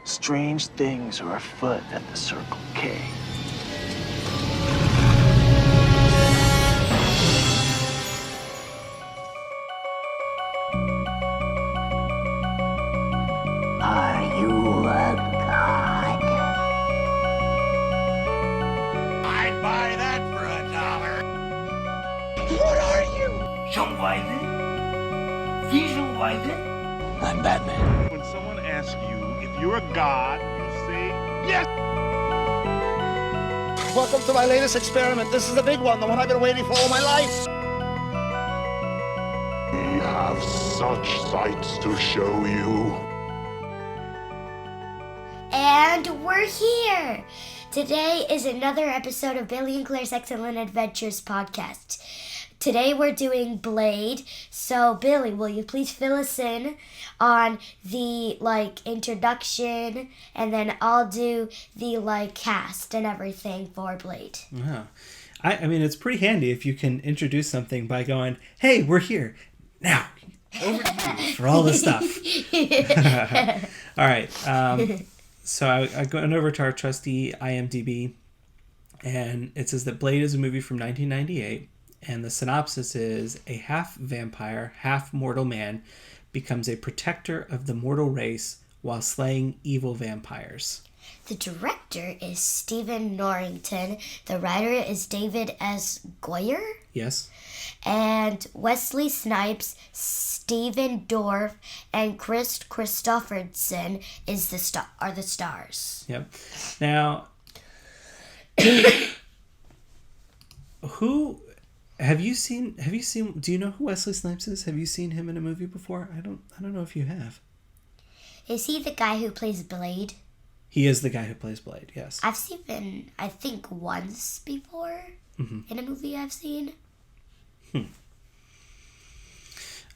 Strange things are afoot at the Circle K. Are you a god? I'd buy that for $1. What are you? I'm Batman. When someone asks you if you're a god, you say yes. Welcome to my latest experiment. This is the big one, the one I've been waiting for all my life. We have such sights to show you. And we're here! Today is another episode of Billy and Claire's Excellent Adventures podcast. Today we're doing Blade. So Billy, will you please fill us in on the introduction, and then I'll do the cast and everything for Blade. Yeah. I mean, it's pretty handy if you can introduce something by going, "Hey, we're here. Now, over to you for all this stuff." All right. So I went over to our trusty IMDb, and it says that Blade is a movie from 1998, and the synopsis is a half-vampire, half-mortal man becomes a protector of the mortal race while slaying evil vampires. The director is Stephen Norrington. The writer is David S. Goyer. Yes. And Wesley Snipes, Stephen Dorff, and Chris Christopherson are the stars. Yep. Now, who have you seen? Do you know who Wesley Snipes is? Have you seen him in a movie before? I don't know if you have. Is he the guy who plays Blade? He is the guy who plays Blade. Yes. I've seen him, I think, once before in a movie I've seen.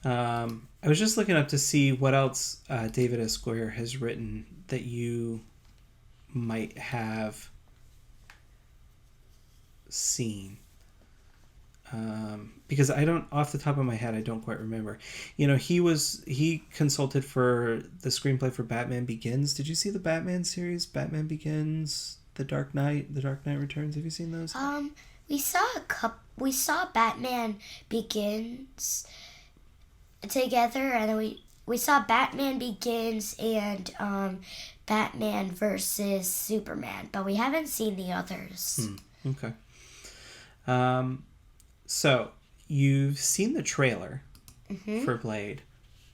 I was just looking up to see what else David S. Goyer has written that you might have seen. Because I don't, off the top of my head, I don't quite remember. You know, he consulted for the screenplay for Batman Begins. Did you see the Batman series? Batman Begins, The Dark Knight Returns. Have you seen those? We saw Batman Begins together, and then we saw Batman Begins and Batman versus Superman, but we haven't seen the others. Okay. So you've seen the trailer for Blade.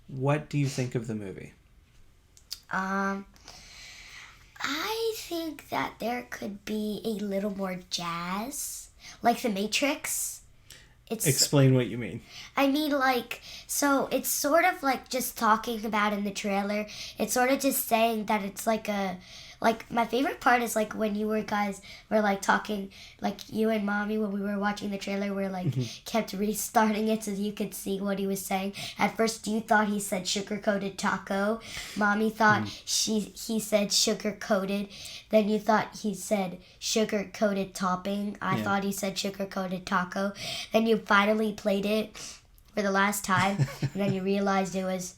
What do you think of the movie? I think that there could be a little more jazz, like The Matrix. Explain what you mean. I mean, so it's sort of just talking about in the trailer. It's sort of just saying that it's my favorite part is when you guys were talking, you and Mommy when we were watching the trailer were kept restarting it so you could see what he was saying. At first you thought he said sugar-coated taco. Mommy thought he said sugar-coated. Then you thought he said sugar-coated topping. I thought he said sugar-coated taco. Then you finally played it for the last time, and then you realized it was,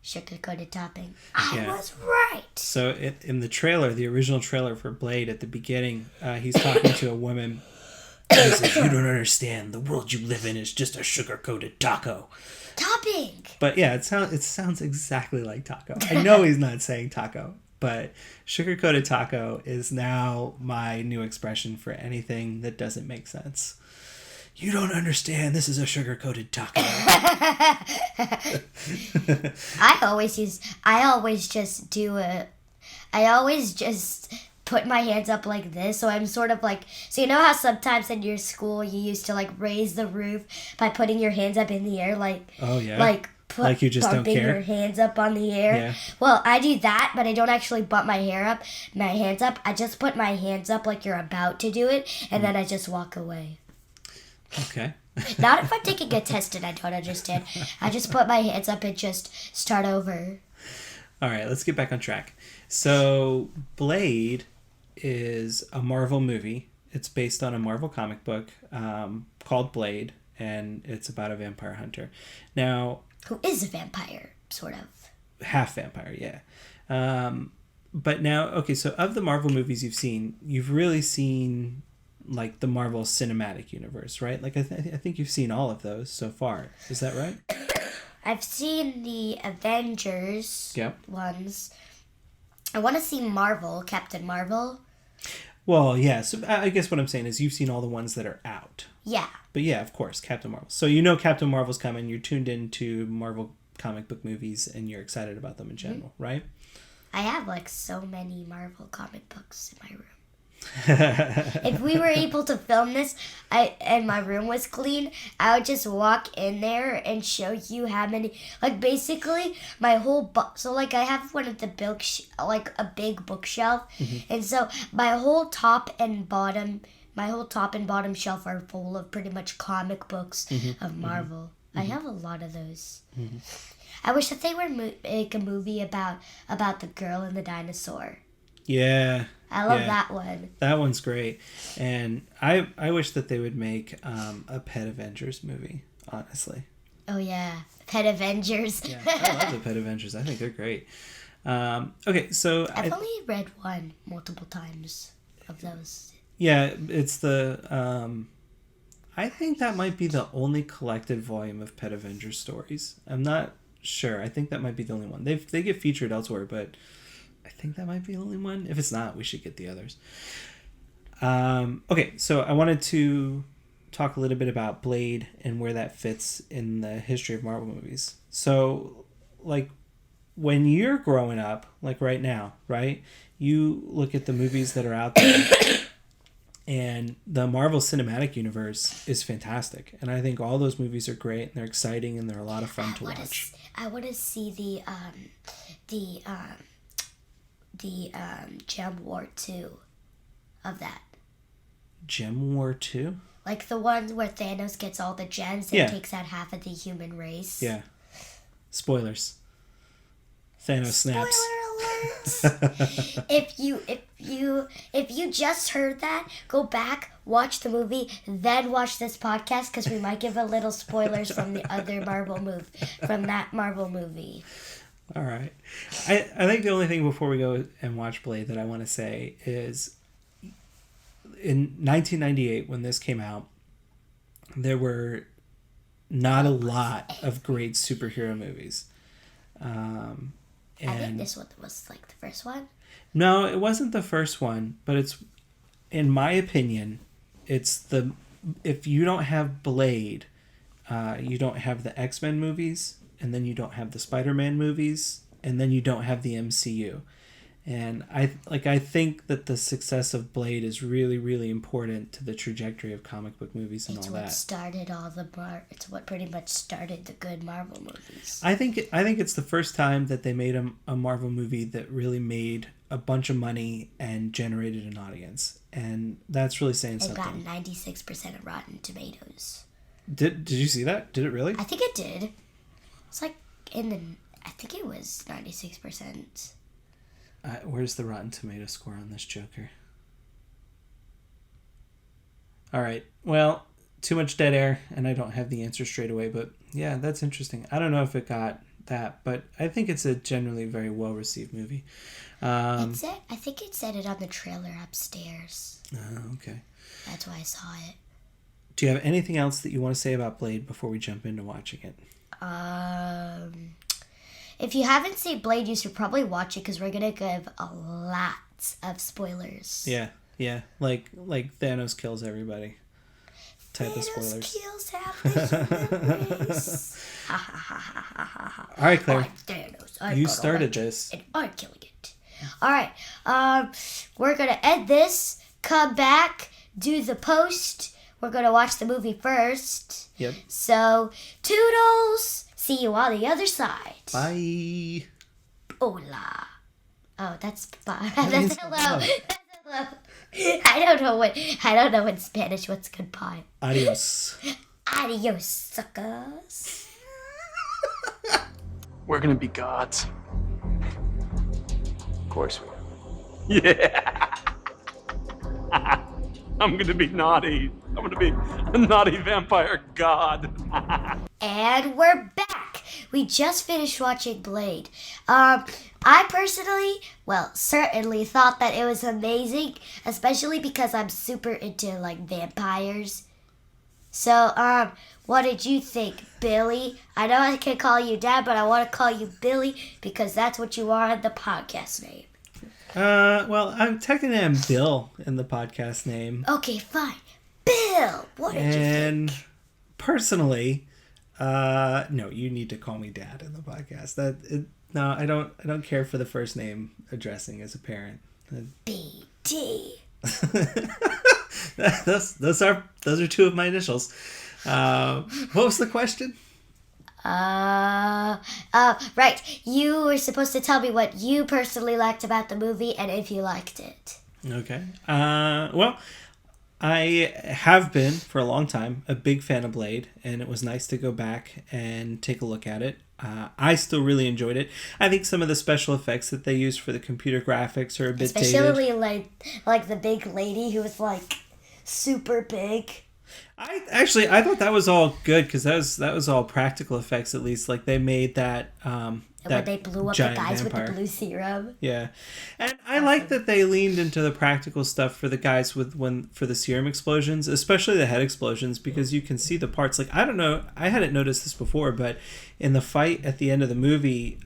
sugar-coated topping. I was right. So in the trailer, the original trailer for Blade, at the beginning, he's talking to a woman. He says, "You don't understand. The world you live in is just a sugar-coated taco." Topping! But yeah, it sounds exactly like taco. I know he's not saying taco, but sugar-coated taco is now my new expression for anything that doesn't make sense. You don't understand. This is a sugar-coated taco. I always just put my hands up like this. So I'm sort of so you know how sometimes in your school you used to raise the roof by putting your hands up in the air, oh yeah, you just don't care. Your hands up on the air. Yeah. Well, I do that, but I don't actually butt my hands up. I just put my hands up like you're about to do it, and then I just walk away. Okay. Not if I'm taking a test and I don't understand. I just put my hands up and just start over. All right, let's get back on track. So, Blade is a Marvel movie. It's based on a Marvel comic book called Blade, and it's about a vampire hunter. Now, who is a vampire, sort of. Half vampire, yeah. But now, okay, so of the Marvel movies you've really seen like the Marvel Cinematic Universe, right? Like I think you've seen all of those so far. Is that right? I've seen the Avengers ones. I want to see Captain Marvel. Well, yeah. So I guess what I'm saying is you've seen all the ones that are out. Yeah. But yeah, of course, Captain Marvel. So you know Captain Marvel's coming. You're tuned into Marvel comic book movies, and you're excited about them in general, right? I have like so many Marvel comic books in my room. If we were able to film this and my room was clean, I would just walk in there and show you how many, like basically my whole so like I have one of the like a big bookshelf, and so my whole top and bottom shelf are full of pretty much comic books of Marvel. I have a lot of those. I wish that they would make a movie about the girl and the dinosaur. Yeah. I love that one. That one's great. And I wish that they would make a Pet Avengers movie, honestly. Oh, yeah. Pet Avengers. Yeah, I love the Pet Avengers. I think they're great. Okay, so... I've only read one multiple times of those. Yeah, it's the... I think that might be the only collected volume of Pet Avengers stories. I'm not sure. I think that might be the only one. They get featured elsewhere, but... I think that might be the only one. If it's not, we should get the others. Okay, so I wanted to talk a little bit about Blade and where that fits in the history of Marvel movies. So, like, when you're growing up, like right now, right? You look at the movies that are out there, and the Marvel Cinematic Universe is fantastic. And I think all those movies are great, and they're exciting, and they're a lot of fun to watch. I want to see the Gem War 2 of that. Gem War 2? Like the ones where Thanos gets all the gems and takes out half of the human race. Yeah. Spoilers. Thanos snaps. Spoiler alert! if you just heard that, go back, watch the movie, then watch this podcast because we might give a little spoilers from the other from that Marvel movie. All right. I think the only thing before we go and watch Blade that I want to say is in 1998 when this came out, there were not a lot of great superhero movies. I think this one was like the first one. No, it wasn't the first one, but it's, in my opinion, if you don't have Blade, you don't have the X-Men movies, and then you don't have the Spider-Man movies, and then you don't have the MCU. And I think that the success of Blade is really, really important to the trajectory of comic book movies and all that. It's what pretty much started the good Marvel movies. I think it's the first time that they made a Marvel movie that really made a bunch of money and generated an audience. And that's really saying something. It got 96% of Rotten Tomatoes. Did you see that? Did it really? I think it did. It's like I think it was 96%. Where's the Rotten Tomato score on this Joker? All right. Well, too much dead air, and I don't have the answer straight away. But yeah, that's interesting. I don't know if it got that, but I think it's a generally very well received movie. I think it said it on the trailer upstairs. Oh, okay. That's why I saw it. Do you have anything else that you want to say about Blade before we jump into watching it? If you haven't seen Blade, you should probably watch it because we're gonna give a lot of spoilers. Yeah, like Thanos kills everybody. Type of spoilers. Thanos kills half the human race. All right, Claire. Thanos. You started this. And I'm killing it. All right. We're gonna end this. Come back. Do the post. We're gonna watch the movie first. Yep. So, toodles. See you on the other side. Bye. Hola. Oh, that's bye. That's hello. hello. That's hello. I don't know in Spanish what's goodbye. Adios. Adios, suckers. We're gonna be gods. Of course we are. Yeah. I'm gonna be naughty. I'm gonna be a naughty vampire god. And we're back we just finished watching Blade. I personally, certainly thought that it was amazing, especially because I'm super into, like, vampires. So, what did you think, Billy? I know I can call you Dad, but I want to call you Billy because that's what you are in the podcast name. I'm Bill in the podcast name. Okay, fine. Bill, what did you think? And personally, no, you need to call me Dad in the podcast. No, I don't care for the first name addressing as a parent. BD. those are two of my initials. What was the question? Right. You were supposed to tell me what you personally liked about the movie and if you liked it. Okay. I have been for a long time a big fan of Blade, and it was nice to go back and take a look at it. I still really enjoyed it. I think some of the special effects that they used for the computer graphics are a bit dated. Especially like the big lady who was like super big. I thought that was all good because that was all practical effects, at least. Like they made that where they blew up the guys vampire with the blue serum. Yeah, and I like that they leaned into the practical stuff for the guys for the serum explosions, especially the head explosions, because you can see the parts. Like I don't know, I hadn't noticed this before, but in the fight at the end of the movie,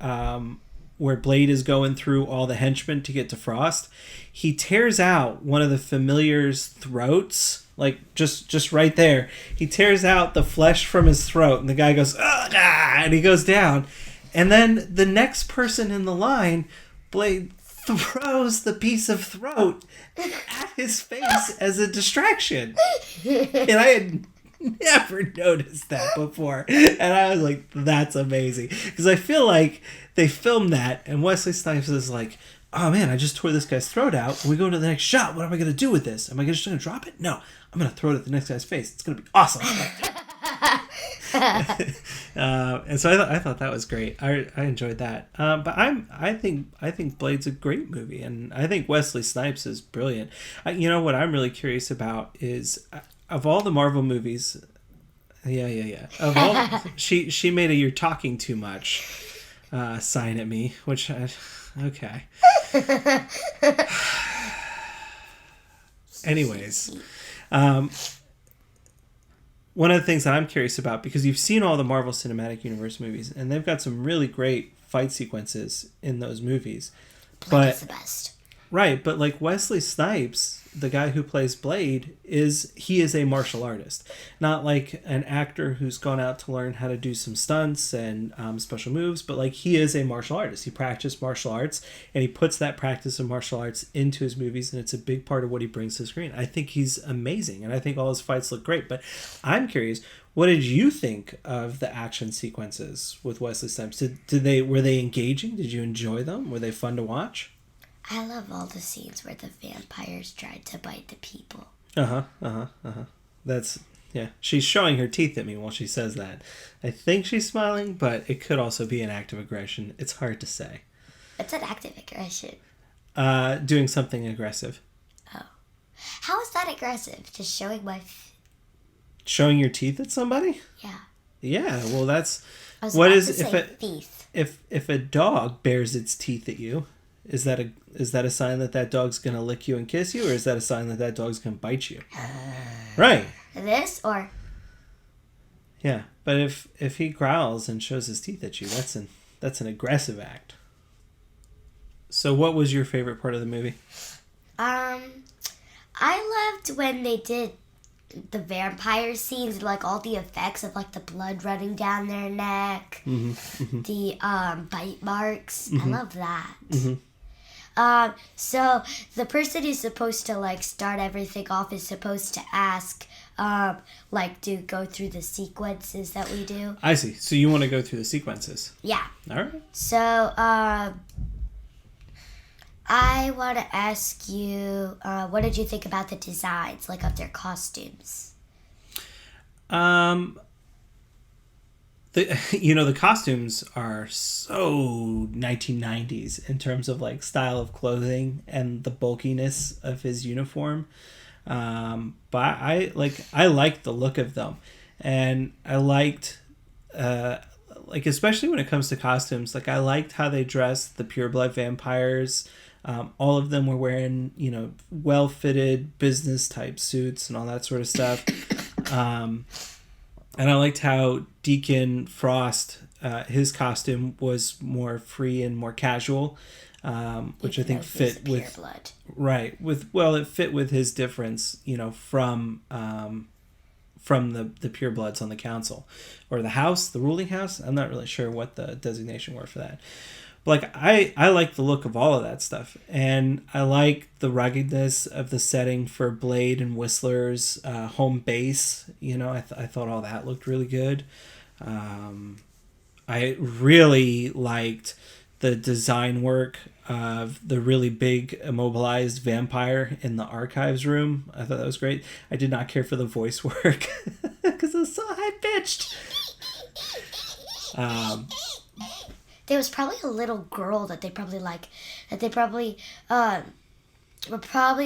where Blade is going through all the henchmen to get to Frost, he tears out one of the familiar's throats. Like, just right there. He tears out the flesh from his throat, and the guy goes, ah, and he goes down. And then the next person in the line, Blade throws the piece of throat at his face as a distraction. And I had never noticed that before. And I was like, that's amazing. Because I feel like they filmed that, and Wesley Snipes is like, oh man, I just tore this guy's throat out. When we go to the next shot, what am I going to do with this? Am I just going to drop it? No, I'm going to throw it at the next guy's face. It's going to be awesome. And so I thought that was great. I enjoyed that. But I think Blade's a great movie, and I think Wesley Snipes is brilliant. You know what I'm really curious about is of all the Marvel movies. Yeah. Of all, she made a "You're talking too much" sign at me, which okay. Anyways, one of the things that I'm curious about, because you've seen all the Marvel Cinematic Universe movies, and they've got some really great fight sequences in those movies. Blade is the best. Right, but like Wesley Snipes, the guy who plays Blade, is a martial artist. Not like an actor who's gone out to learn how to do some stunts and special moves, but like he is a martial artist. He practiced martial arts, and he puts that practice of martial arts into his movies, and it's a big part of what he brings to the screen. I think he's amazing, and I think all his fights look great, but I'm curious, what did you think of the action sequences with Wesley Snipes? Were they engaging? Did you enjoy them? Were they fun to watch? I love all the scenes where the vampires tried to bite the people. That's, yeah. She's showing her teeth at me while she says that. I think she's smiling, but it could also be an act of aggression. It's hard to say. It's an act of aggression. Doing something aggressive. Oh. How is that aggressive? Just showing showing your teeth at somebody? Yeah. Yeah, well that's... What is if a dog bares its teeth at you, is that a sign that dog's gonna lick you and kiss you, or is that a sign that dog's gonna bite you? Right. This or? Yeah, but if he growls and shows his teeth at you, that's an aggressive act. So, what was your favorite part of the movie? I loved when they did the vampire scenes, like all the effects of like the blood running down their neck, the bite marks. I love that. So the person who's supposed to like start everything off is supposed to ask, to go through the sequences that we do. I see. So you want to go through the sequences? Yeah. All right. So I want to ask you, what did you think about the designs, like of their costumes? The costumes are so 1990s in terms of like style of clothing and the bulkiness of his uniform. But I liked the look of them, and I liked like, especially when it comes to costumes, like, I liked how they dressed the pureblood vampires. All of them were wearing, you know, well-fitted business-type suits and all that sort of stuff. And I liked how Deacon Frost, his costume was more free and more casual, which I think fit with blood. Right, it fit with his difference, you know, from the purebloods on the council or the house, the ruling house. I'm not really sure what the designation were for that. But like I like the look of all of that stuff, and I like the ruggedness of the setting for Blade and Whistler's home base. You know, I thought all that looked really good. I really liked the design work of the really big immobilized vampire in the archives room. I thought that was great. I did not care for the voice work because it was so high pitched. There was probably a little girl that they probably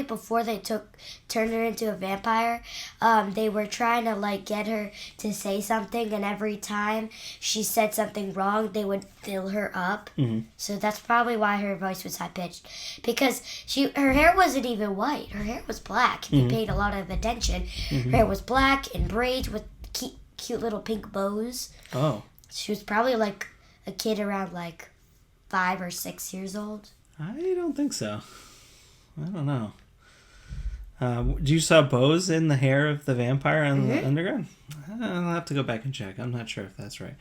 before they turned her into a vampire, they were trying to like get her to say something, and every time she said something wrong, they would fill her up. Mm-hmm. So that's probably why her voice was high pitched, because her hair wasn't even white. Her hair was black. If you paid a lot of attention, her hair was black and braids with cute little pink bows. Oh, she was probably like a kid around like 5 or 6 years old. I don't think so. I don't know. You saw bows in the hair of the vampire on the underground? I'll have to go back and check. I'm not sure if that's right.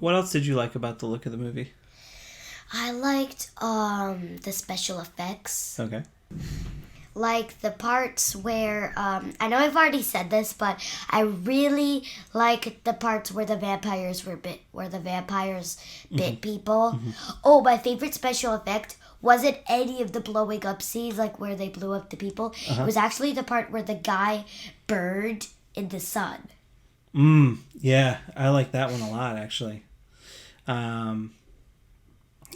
What else did you like about the look of the movie? I liked the special effects. Okay. Like the parts where, I know I've already said this, but I really like the parts where the vampires bit people. Mm-hmm. Oh, my favorite special effect wasn't any of the blowing up scenes, like where they blew up the people. Uh-huh. It was actually the part where the guy burned in the sun. Yeah, I like that one a lot, actually.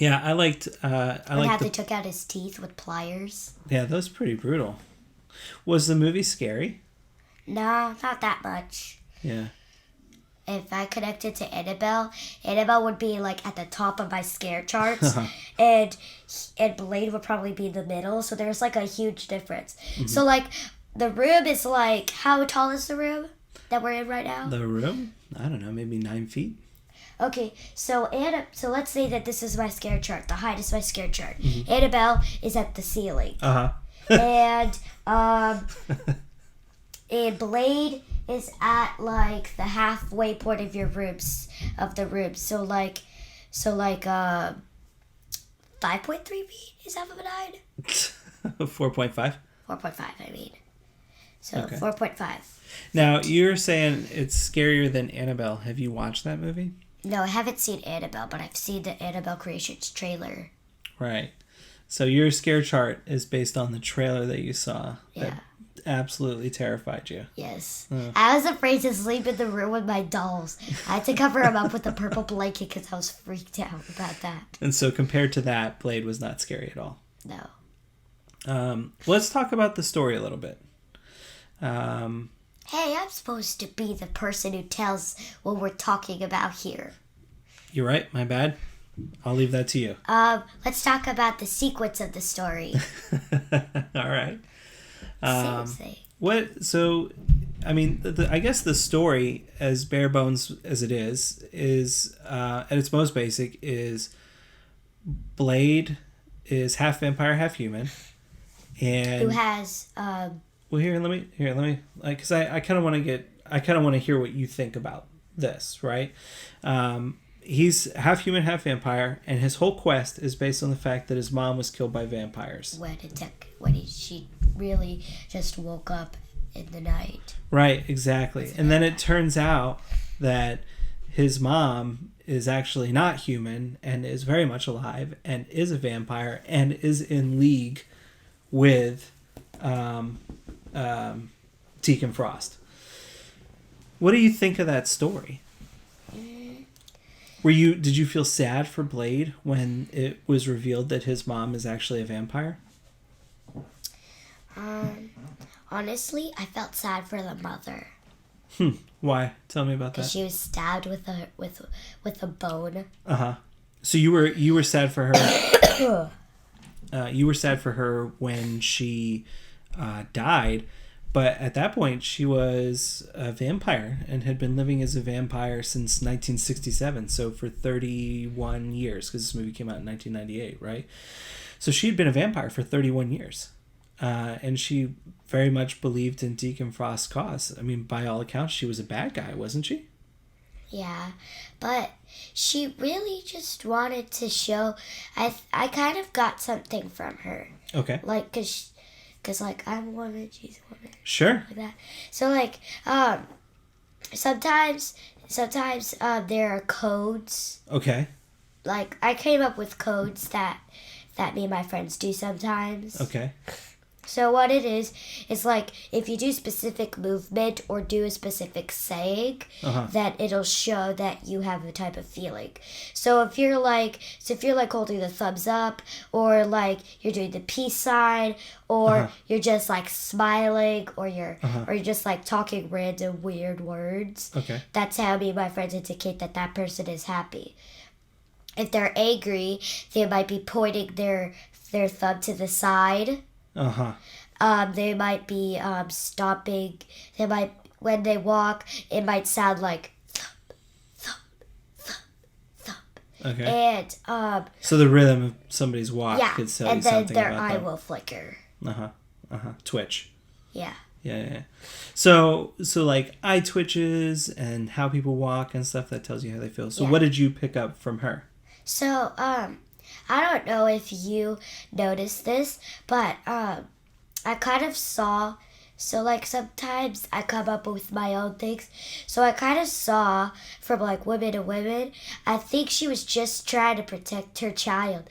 Yeah, I liked how they took out his teeth with pliers. Yeah, that was pretty brutal. Was the movie scary? No, not that much. Yeah. If I connected to Annabelle would be like at the top of my scare charts, and Blade would probably be in the middle. So there's like a huge difference. Mm-hmm. So like the room is like, how tall is the room that we're in right now? The room? I don't know, maybe 9 feet. Okay, so let's say that this is my scare chart. The height is my scare chart. Mm-hmm. Annabelle is at the ceiling. And and Blade is at like the halfway point of your rooms So like 5.3 feet is half of a 9. 4.5. 4.5. I mean. So okay. 4.5. Now you're saying it's scarier than Annabelle. Have you watched that movie? No, I haven't seen Annabelle, but I've seen the Annabelle Creations trailer. Right. So your scare chart is based on the trailer that you saw. Yeah. That absolutely terrified you. Yes. I was afraid to sleep in the room with my dolls. I had to cover them up with a purple blanket because I was freaked out about that. And so compared to that, Blade was not scary at all. No. Let's talk about the story a little bit. Hey, I'm supposed to be the person who tells what we're talking about here. You're right. My bad. I'll leave that to you. Let's talk about the sequence of the story. All right. Seriously. So, I mean, I guess the story, as bare bones as it is at its most basic, is Blade is half vampire, half human, and who has Well, let me, like, because I kind of want to hear what you think about this, right? He's half human, half vampire, and his whole quest is based on the fact that his mom was killed by vampires. She really just woke up in the night. Right, exactly. And then it turns out that his mom is actually not human and is very much alive and is a vampire and is in league with Deacon Frost. What do you think of that story? Did you feel sad for Blade when it was revealed that his mom is actually a vampire? Honestly, I felt sad for the mother. Why? Tell me about Because that. she was stabbed with a bone. So you were sad for her. You were sad for her when she died, but at that point she was a vampire and had been living as a vampire since 1967. So for 31 years, because this movie came out in 1998, right? So she'd been a vampire for 31 years. And she very much believed in Deacon Frost's cause. I mean, by all accounts, she was a bad guy, wasn't she? Yeah, but she really just wanted to show. I kind of got something from her. Okay. Like, cause like I'm a woman, she's a woman. Sure. Like that. So like sometimes there are codes. Okay. Like I came up with codes that me and my friends do sometimes. Okay. So what it is like if you do specific movement or do a specific saying, that it'll show that you have a type of feeling. So if you're like holding the thumbs up, or like you're doing the peace sign, or you're just like smiling, or you're just like talking random weird words. Okay. That's how me and my friends indicate that person is happy. If they're angry, they might be pointing their thumb to the side. They might be stomping. They might, when they walk, it might sound like thump, thump, thump, thump. Okay. And so the rhythm of somebody's walk yeah, could tell and you then something their about eye them. will flicker. Twitch. Yeah. Yeah. So like eye twitches and how people walk and stuff, that tells you how they feel. So what did you pick up from her? So I don't know if you noticed this, but I kind of saw. So, like, sometimes I come up with my own things. So I kind of saw from, like, women to women, I think she was just trying to protect her child.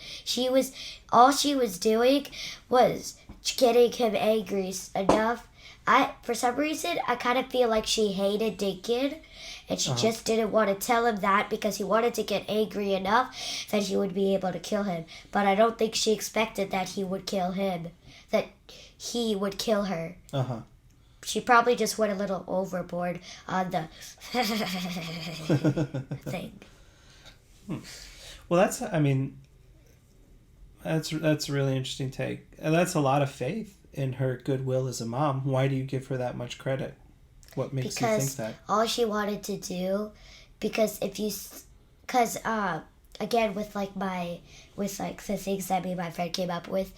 All she was doing was getting him angry enough. For some reason, I kind of feel like she hated Dinkin, and she just didn't want to tell him that because he wanted to get angry enough that he would be able to kill him. But I don't think she expected that he would kill him. That he would kill her. She probably just went a little overboard on the thing. Well, that's a really interesting take. And that's a lot of faith in her goodwill as a mom. Why do you give her that much credit? What makes you think that? All she wanted to do, again, with the things that me and my friend came up with,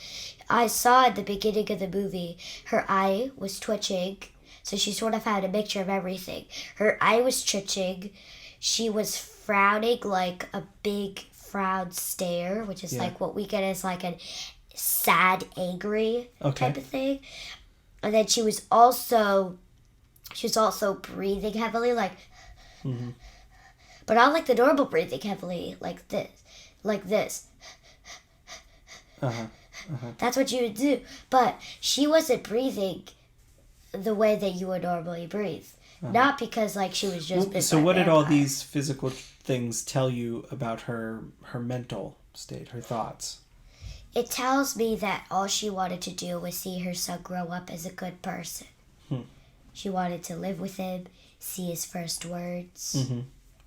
I saw at the beginning of the movie, her eye was twitching, so she sort of had a mixture of everything. Her eye was twitching, she was frowning like a big frown stare, which is like what we get as like a sad, angry type of thing. And then she was also breathing heavily, like, but not like the normal breathing heavily, like this. That's what you would do. But she wasn't breathing the way that you would normally breathe. Not because like she was just bit So by a what did all vampire. these physical things tell you about her mental state, her thoughts? It tells me that all she wanted to do was see her son grow up as a good person. She wanted to live with him, see his first words.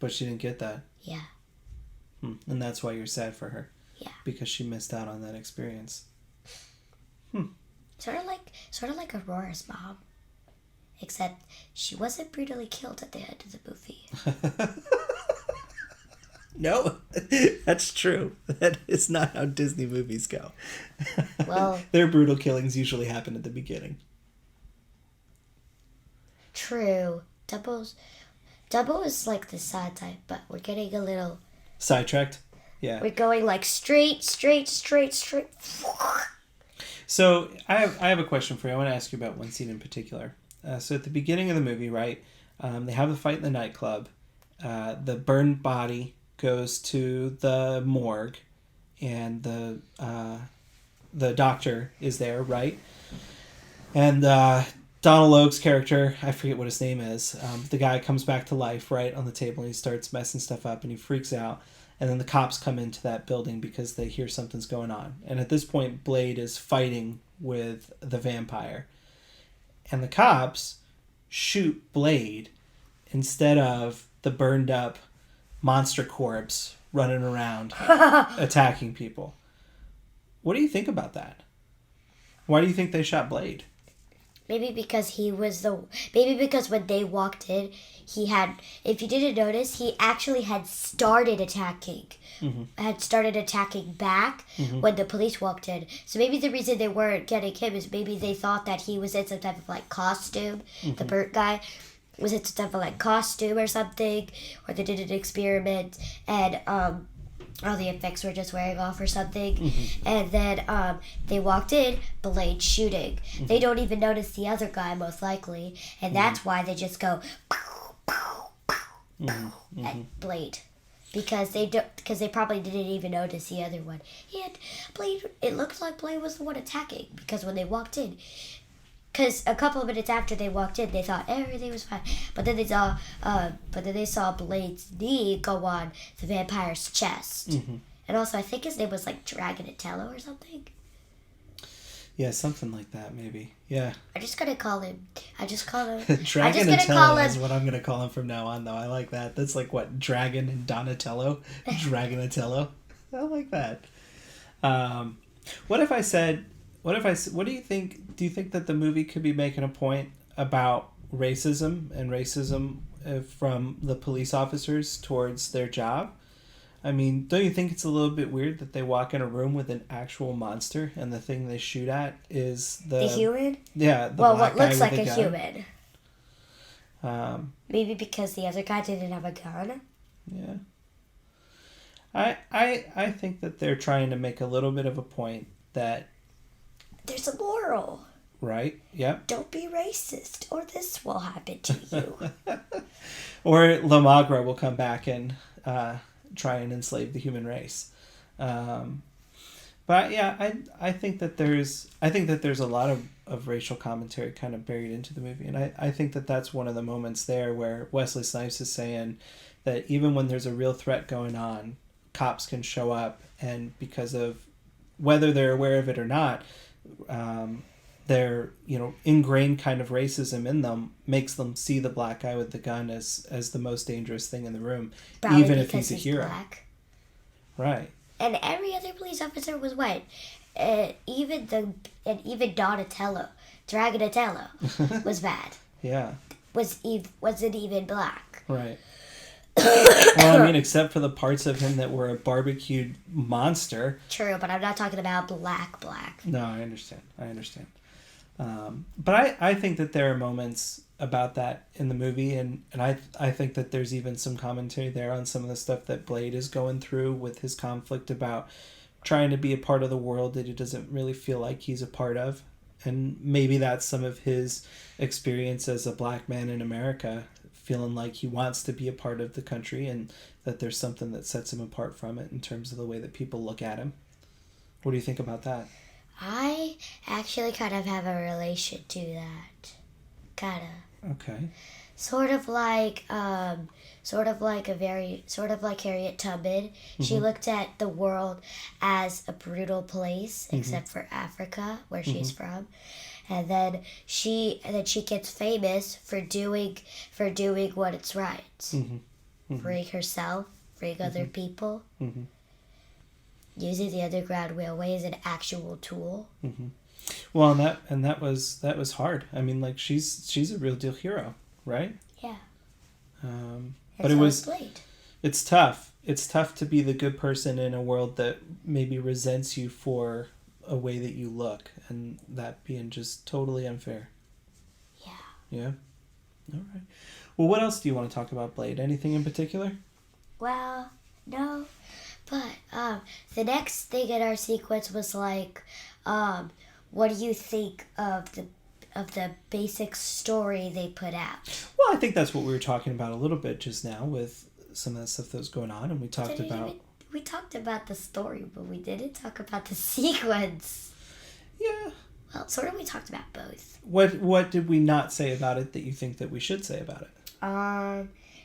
But she didn't get that. Yeah. And that's why you're sad for her. Yeah. Because she missed out on that experience. Sort of like Aurora's mom. Except she wasn't brutally killed at the end of the movie. No, that's true. That is not how Disney movies go. Well, Their brutal killings usually happen at the beginning. true. Double is like the sad type, but we're getting a little... Sidetracked? Yeah. We're going like straight. So I have a question for you. I want to ask you about one scene in particular. So at the beginning of the movie, right, they have the fight in the nightclub. The burned body goes to the morgue, and the doctor is there, right? And Donald Logue's character, I forget what his name is, the guy comes back to life, right, on the table, and he starts messing stuff up, and he freaks out. And then the cops come into that building because they hear something's going on. And at this point, Blade is fighting with the vampire. And the cops shoot Blade instead of the burned up monster corpse running around attacking people. What do you think about that? Why do you think they shot Blade? Maybe because when they walked in, he had, if you didn't notice, he actually had started attacking. Had started attacking back when the police walked in. So maybe the reason they weren't getting him is maybe they thought that he was in some type of like costume. The burnt guy was in some type of like costume or something, or they did an experiment and all the effects were just wearing off or something. And then they walked in, Blade shooting. They don't even notice the other guy, most likely. And that's why they just go, pow, pow, pow, pow, at Blade. Because they probably didn't even notice the other one. Blade, it looks like Blade was the one attacking. Because when they walked in, because a couple of minutes after they walked in, they thought everything was fine. But then they saw Blade's knee go on the vampire's chest. And also, I think his name was like Dragonatello or something. Yeah, something like that, maybe. Yeah. I'm just gonna call him. Dragonatello is what I'm gonna call him from now on, though. I like that. That's like what, Dragon and Donatello. Dragonatello. I like that. What do you think? Do you think that the movie could be making a point about racism and racism from the police officers towards their job? I mean, don't you think it's a little bit weird that they walk in a room with an actual monster and the thing they shoot at is the human? Yeah, what looks like a human. Maybe because the other guy didn't have a gun. Yeah. I think that they're trying to make a little bit of a point that there's a moral. Right, yep. Don't be racist, or this will happen to you. Or La Magra will come back and try and enslave the human race. But yeah, I think that there's a lot of racial commentary kind of buried into the movie. And I think that that's one of the moments there where Wesley Snipes is saying that even when there's a real threat going on, cops can show up, and because of whether they're aware of it or not, their ingrained kind of racism in them makes them see the black guy with the gun as the most dangerous thing in the room, probably even if he's a hero. Black. Right. And every other police officer was white. Even Donatello, Dragonatello, was bad. Yeah. Wasn't even black. Right. Well, I mean, except for the parts of him that were a barbecued monster. True, but I'm not talking about black. No, I understand. But I think that there are moments about that in the movie, and I think that there's even some commentary there on some of the stuff that Blade is going through with his conflict about trying to be a part of the world that he doesn't really feel like he's a part of. And maybe that's some of his experience as a black man in America, feeling like he wants to be a part of the country and that there's something that sets him apart from it in terms of the way that people look at him. What do you think about that? I actually kind of have a relation to that. Kind of. Okay. Sort of like Harriet Tubman. She looked at the world as a brutal place, except for Africa, where she's from. And then she gets famous for doing what it's right. Freeing herself, freeing other people. Using the Underground Railway as an actual tool. Well, and that was hard. I mean, like she's a real deal hero, right? Yeah. But it's tough. It's tough to be the good person in a world that maybe resents you for a way that you look, and that being just totally unfair. Yeah. Yeah? All right. Well, what else do you want to talk about, Blade? Anything in particular? Well, no. But the next thing in our sequence was like, what do you think of the basic story they put out? Well, I think that's what we were talking about a little bit just now with some of the stuff that was going on, and we talked about... We talked about the story, but we didn't talk about the sequence. Yeah. Well, sort of we talked about both. What did we not say about it that you think that we should say about it?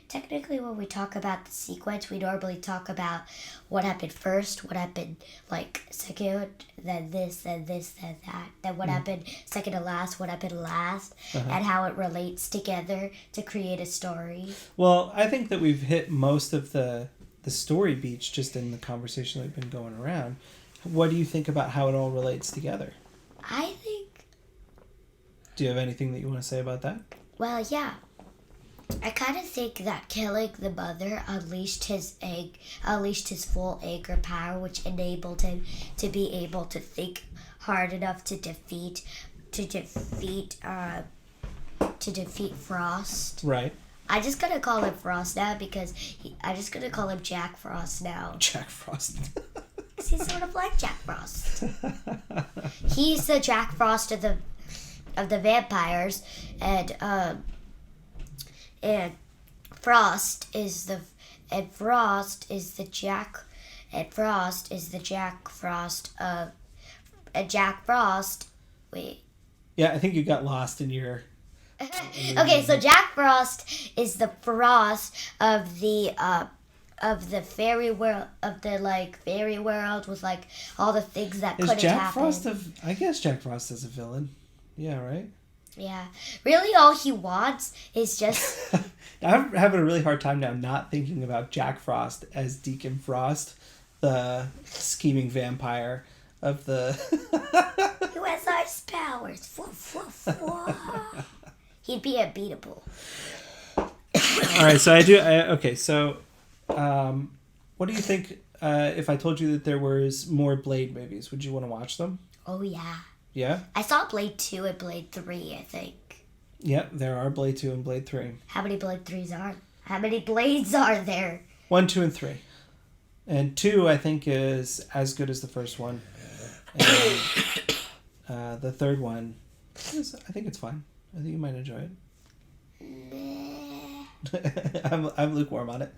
technically when we talk about the sequence, we normally talk about what happened first, what happened like second, then this, then that, then what happened second to last, what happened last, and how it relates together to create a story. Well, I think that we've hit most of the story beats just in the conversation that we've been going around. What do you think about how it all relates together? I think... Do you have anything that you want to say about that? Well, yeah. I kind of think that killing the mother unleashed his full anger power, which enabled him to be able to think hard enough to defeat Frost. Right. I'm just gonna call him Frost now because I'm just gonna call him Jack Frost now. Jack Frost. He's sort of like Jack Frost. He's the Jack Frost of the vampires, and Frost is the Jack Frost of Jack Frost. Wait. Yeah, I think you got lost in your. Okay, so Jack Frost is the Frost of the fairy world, of the fairy world with all the things that couldn't happen. I guess Jack Frost is a villain. Yeah, right? Yeah. Really all he wants is just... I'm having a really hard time now not thinking about Jack Frost as Deacon Frost, the scheming vampire of the... Who has ice powers. He'd be unbeatable. All right, so okay, so what do you think if I told you that there was more Blade movies? Would you want to watch them? Oh, yeah. Yeah? I saw Blade 2 and Blade 3, I think. Yep, there are Blade 2 and Blade 3. How many Blade 3s are? How many Blades are there? 1, 2, and 3. And 2, I think, is as good as the first one. And the third one, I think it's fine. I think you might enjoy it. I'm lukewarm on it.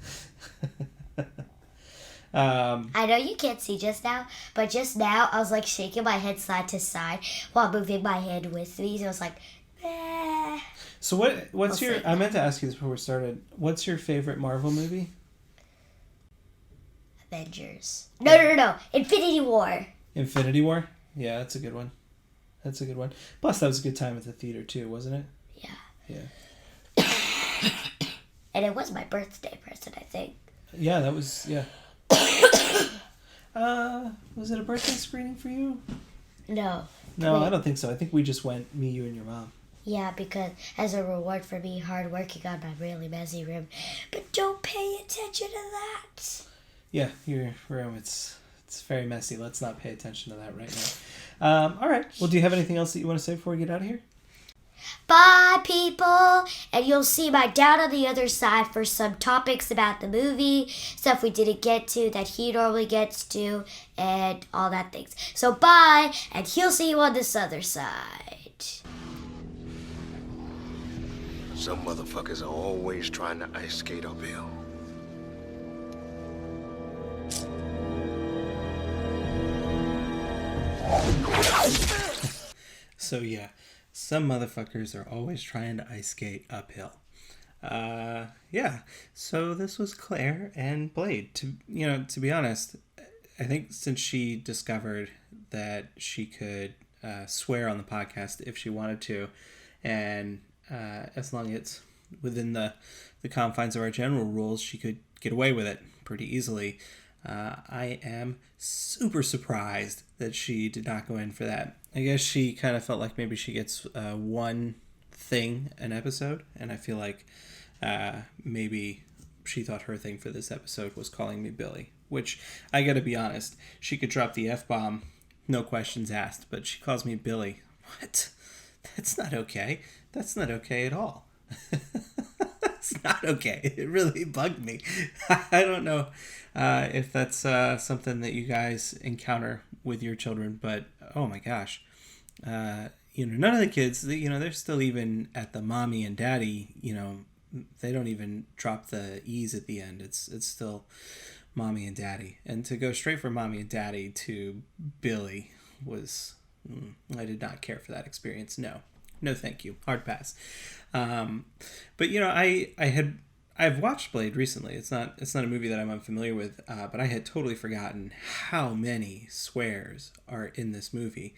I know you can't see just now, but just now I was shaking my head side to side while moving my hand with me. So I was like, eh. So what's your? I meant to ask you this before we started. What's your favorite Marvel movie? Avengers. No. Infinity War. Infinity War? Yeah, that's a good one. Plus, that was a good time at the theater too, wasn't it? Yeah. And it was my birthday present, I think. Yeah, that was, yeah. Was it a birthday screening for you? No. No, Wait. I don't think so. I think we just went, me, you, and your mom. Yeah, because as a reward for me hard working on my really messy room. But don't pay attention to that. Yeah, your room, it's very messy. Let's not pay attention to that right now. All right. Well, do you have anything else that you want to say before we get out of here? Bye, people! And you'll see my dad on the other side for some topics about the movie, stuff we didn't get to that he normally gets to, and all that things. So bye, and he'll see you on this other side. Some motherfuckers are always trying to ice skate uphill. So yeah, some motherfuckers are always trying to ice skate uphill. Yeah. So this was Claire and Blade. To be honest, I think since she discovered that she could swear on the podcast if she wanted to, and as long as it's within the confines of our general rules, she could get away with it pretty easily. I am super surprised that she did not go in for that. I guess she kind of felt like maybe she gets one thing an episode, and I feel like maybe she thought her thing for this episode was calling me Billy, which I gotta be honest, she could drop the F-bomb, no questions asked, but she calls me Billy. What? That's not okay. That's not okay at all. It's not okay. It really bugged me. I don't know if that's something that you guys encounter with your children, but oh my gosh. None of the kids, they're still even at the mommy and daddy, they don't even drop the E's at the end. It's still mommy and daddy. And to go straight from mommy and daddy to Billy was, I did not care for that experience. No, thank you. Hard pass. But I I've watched Blade recently. It's not a movie that I'm unfamiliar with, but I had totally forgotten how many swears are in this movie.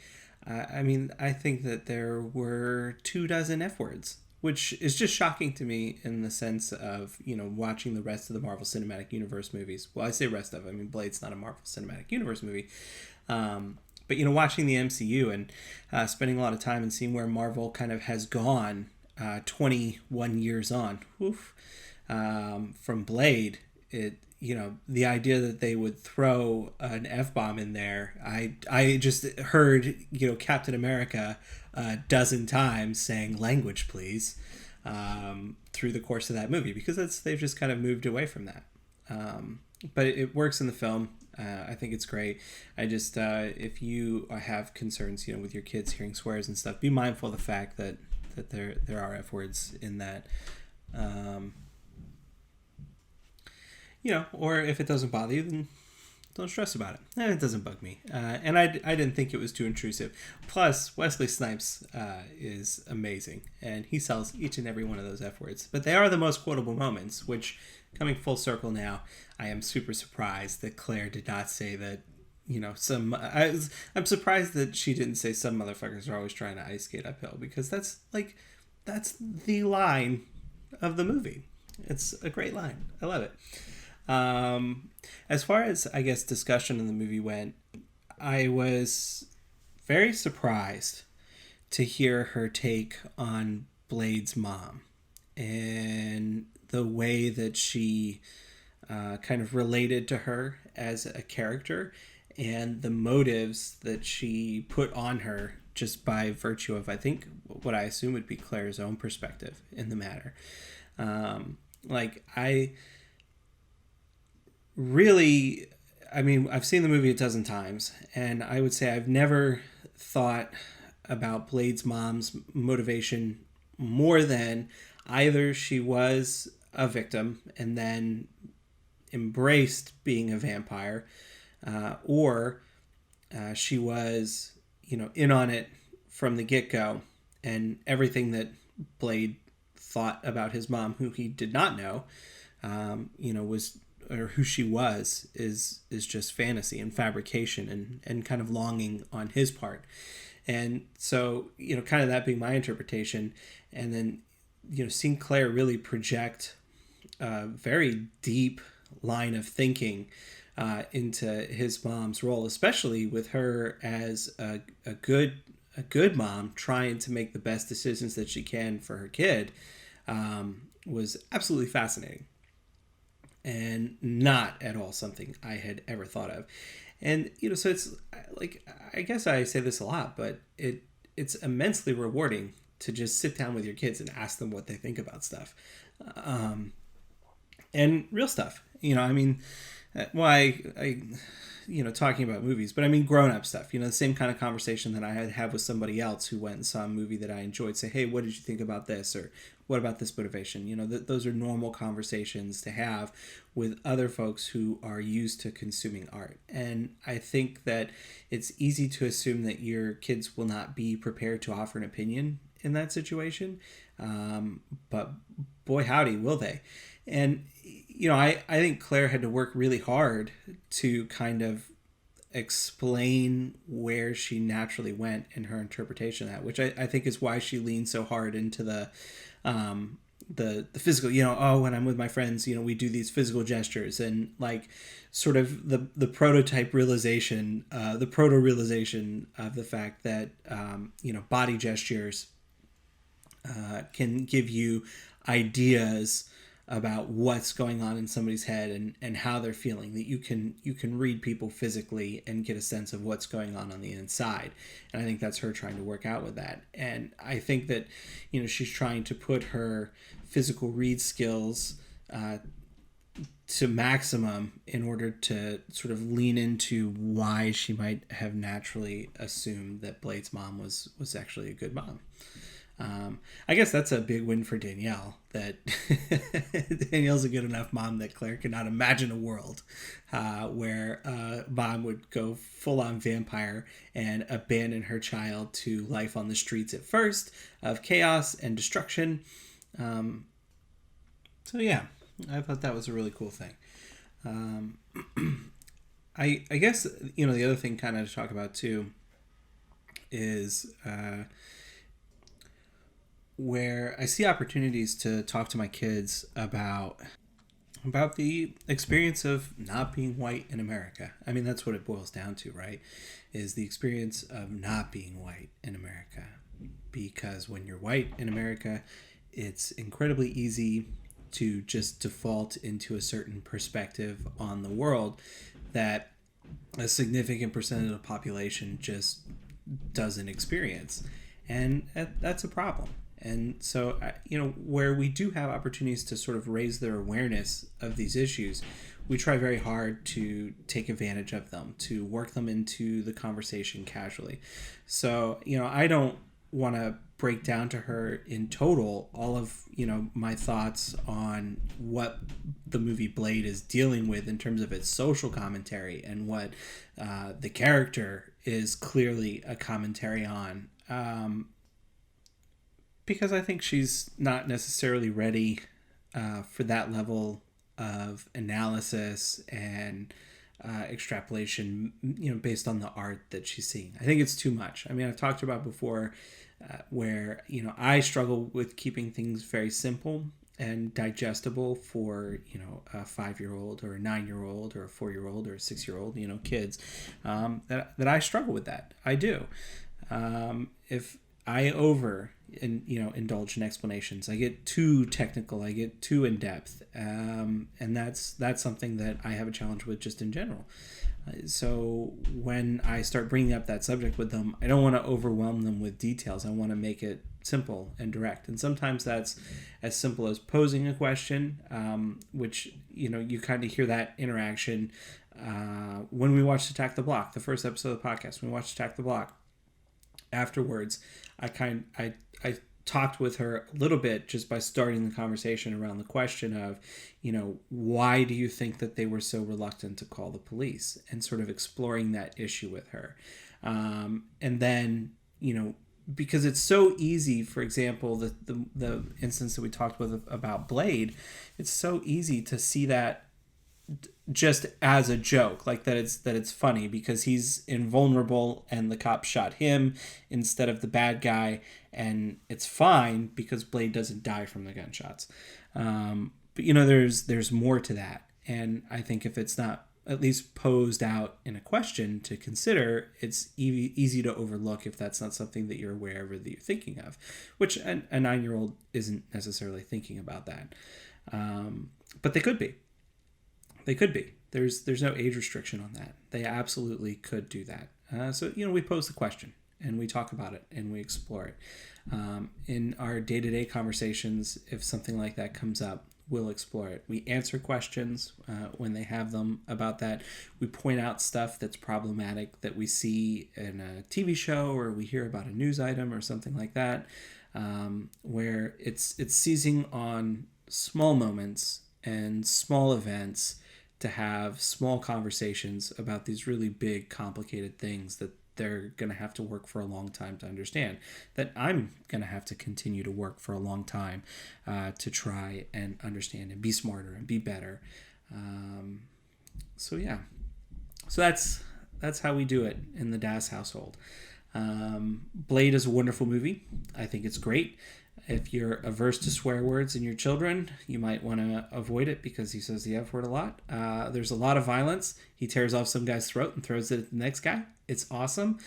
I mean, I think that there were 24 F words, which is just shocking to me in the sense of, watching the rest of the Marvel Cinematic Universe movies. Well, I say rest of, I mean, Blade's not a Marvel Cinematic Universe movie. But, watching the MCU and spending a lot of time and seeing where Marvel kind of has gone 21 years on, from Blade, the idea that they would throw an F-bomb in there, I just heard, Captain America a dozen times saying language, please, through the course of that movie, because they've just kind of moved away from that. But it works in the film. I think it's great. I just, if you have concerns, with your kids hearing swears and stuff, be mindful of the fact that there are F words in that. Or if it doesn't bother you, then don't stress about it. It doesn't bug me. And I didn't think it was too intrusive. Plus, Wesley Snipes is amazing, and he sells each and every one of those F words. But they are the most quotable moments, which, coming full circle now, I am super surprised that Claire did not say that, I'm surprised that she didn't say some motherfuckers are always trying to ice skate uphill, because that's the line of the movie. It's a great line. I love it. As far as, I guess, discussion in the movie went, I was very surprised to hear her take on Blade's mom and the way that she kind of related to her as a character and the motives that she put on her just by virtue of, I think, what I assume would be Claire's own perspective in the matter. I've seen the movie a dozen times, and I would say I've never thought about Blade's mom's motivation more than either she was a victim and then embraced being a vampire, or she was, in on it from the get-go, and everything that Blade thought about his mom, who he did not know, was, or who she was, is just fantasy and fabrication and kind of longing on his part. And so, kind of that being my interpretation, and then, seeing Claire really project a very deep line of thinking into his mom's role, especially with her as a good mom trying to make the best decisions that she can for her kid, was absolutely fascinating. And not at all something I had ever thought of. And, so it's like, I guess I say this a lot, but it's immensely rewarding to just sit down with your kids and ask them what they think about stuff. And real stuff, talking about movies, but I mean grown-up stuff, the same kind of conversation that I had have with somebody else who went and saw a movie that I enjoyed. Say, hey, what did you think about this? Or what about this motivation? Those are normal conversations to have with other folks who are used to consuming art. And I think that it's easy to assume that your kids will not be prepared to offer an opinion in that situation. But boy, howdy, will they. And, I think Claire had to work really hard to kind of explain where she naturally went in her interpretation of that, which I think is why she leaned so hard into the physical, when I'm with my friends, we do these physical gestures, and like sort of the prototype realization, the proto realization of the fact that, body gestures can give you ideas about what's going on in somebody's head and how they're feeling, that you can read people physically and get a sense of what's going on the inside. And I think that's her trying to work out with that. And I think that, she's trying to put her physical read skills to maximum in order to sort of lean into why she might have naturally assumed that Blade's mom was actually a good mom. I guess that's a big win for Danielle, that Danielle's a good enough mom that Claire cannot imagine a world where mom would go full-on vampire and abandon her child to life on the streets at first of chaos and destruction. So yeah, I thought that was a really cool thing. I guess, the other thing kind of to talk about too is where I see opportunities to talk to my kids about the experience of not being white in America. I mean, that's what it boils down to, right? Is the experience of not being white in America. Because when you're white in America, it's incredibly easy to just default into a certain perspective on the world that a significant percentage of the population just doesn't experience. And that's a problem. And so, where we do have opportunities to sort of raise their awareness of these issues, we try very hard to take advantage of them, to work them into the conversation casually. So, I don't want to break down to her in total all of, my thoughts on what the movie Blade is dealing with in terms of its social commentary and what the character is clearly a commentary on. Because I think she's not necessarily ready for that level of analysis and extrapolation, based on the art that she's seeing. I think it's too much. I mean, I've talked about before where, I struggle with keeping things very simple and digestible for, a 5-year-old or a 9-year-old or a 4-year-old or a 6-year-old, kids, that I struggle with that. I do. If I indulge in explanations, I get too technical, I get too in depth, and that's something that I have a challenge with just in general. So when I start bringing up that subject with them, I don't want to overwhelm them with details. I want to make it simple and direct, and sometimes that's as simple as posing a question, which you kind of hear that interaction when we watched Attack the Block, the first episode of the podcast. When we watched Attack the Block, afterwards, I talked with her a little bit just by starting the conversation around the question of, why do you think that they were so reluctant to call the police, and sort of exploring that issue with her. And then, because it's so easy, for example, the instance that we talked with about Blade, it's so easy to see that just as a joke, like that it's funny because he's invulnerable and the cop shot him instead of the bad guy, and it's fine because Blade doesn't die from the gunshots. But there's more to that, and I think if it's not at least posed out in a question to consider, it's easy to overlook if that's not something that you're aware of or that you're thinking of, which a 9-year-old isn't necessarily thinking about that. But they could be. They could be. There's no age restriction on that. They absolutely could do that. So we pose the question and we talk about it and we explore it. In our day-to-day conversations, if something like that comes up, we'll explore it. We answer questions when they have them about that. We point out stuff that's problematic that we see in a TV show or we hear about a news item or something like that, where it's seizing on small moments and small events to have small conversations about these really big, complicated things that they're going to have to work for a long time to understand, that I'm going to have to continue to work for a long time to try and understand and be smarter and be better. So that's how we do it in the Das household. Blade is a wonderful movie. I think it's great. If you're averse to swear words in your children, you might want to avoid it because he says the F word a lot. There's a lot of violence. He tears off some guy's throat and throws it at the next guy. It's awesome.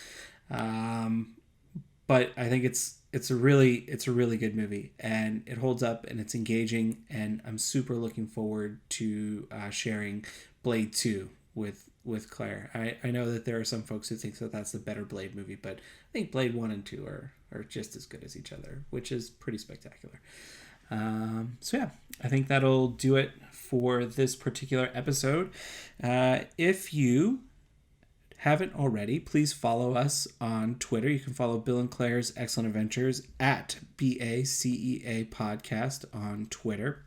But I think it's a really good movie, and it holds up and it's engaging, and I'm super looking forward to sharing Blade 2 with Claire. I know that there are some folks who think that that's the better Blade movie, but I think Blade 1 and 2 are just as good as each other, which is pretty spectacular. I think that'll do it for this particular episode. If you haven't already, please follow us on Twitter. You can follow Bill and Claire's Excellent Adventures at BACEA Podcast on Twitter.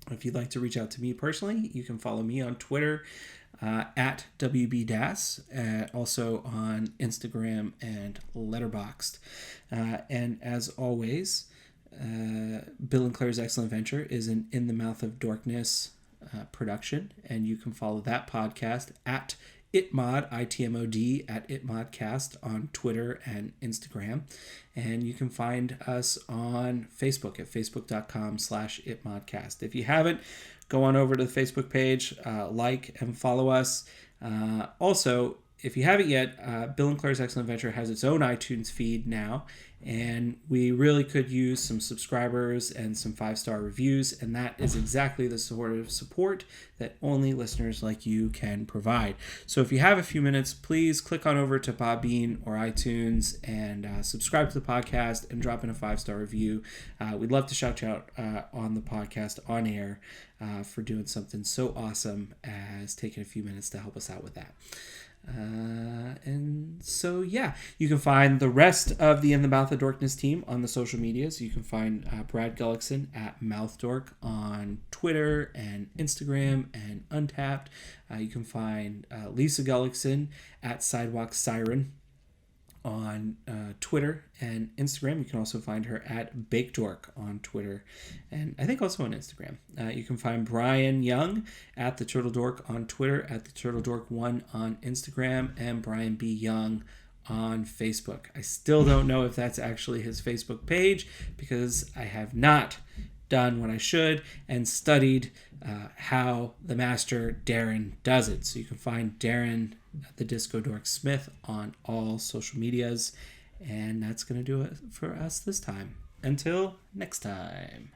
If you'd like to reach out to me personally, you can follow me on Twitter at WBDAS, also on Instagram and Letterboxd. And as always, Bill and Claire's Excellent Venture is an In the Mouth of Dorkness production, and you can follow that podcast at itmod, ITMOD, at itmodcast on Twitter and Instagram. And you can find us on Facebook at facebook.com/itmodcast. If you haven't, go on over to the Facebook page, like and follow us. Also, if you haven't yet, Bill and Claire's Excellent Venture has its own iTunes feed now, and we really could use some subscribers and some 5-star reviews, and that is exactly the sort of support that only listeners like you can provide. So if you have a few minutes, please click on over to Podbean or iTunes and subscribe to the podcast and drop in a 5-star review. We'd love to shout you out on the podcast on air for doing something so awesome as taking a few minutes to help us out with that. And so, yeah, you can find the rest of the In the Mouth of Dorkness team on the social medias. You can find Brad Gullickson at MouthDork on Twitter and Instagram and Untapped. You can find Lisa Gullickson at Sidewalk Siren on Twitter and Instagram. You can also find her at BakeDork on Twitter and I think also on Instagram. You can find Brian Young at The Turtle Dork on Twitter, at The Turtle Dork 1 on Instagram, and Brian B. Young on Facebook. I still don't know if that's actually his Facebook page because I have not done what I should and studied how the master Darren does it. So you can find Darren the Disco Dork Smith on all social medias, and that's going to do it for us this time. Until next time.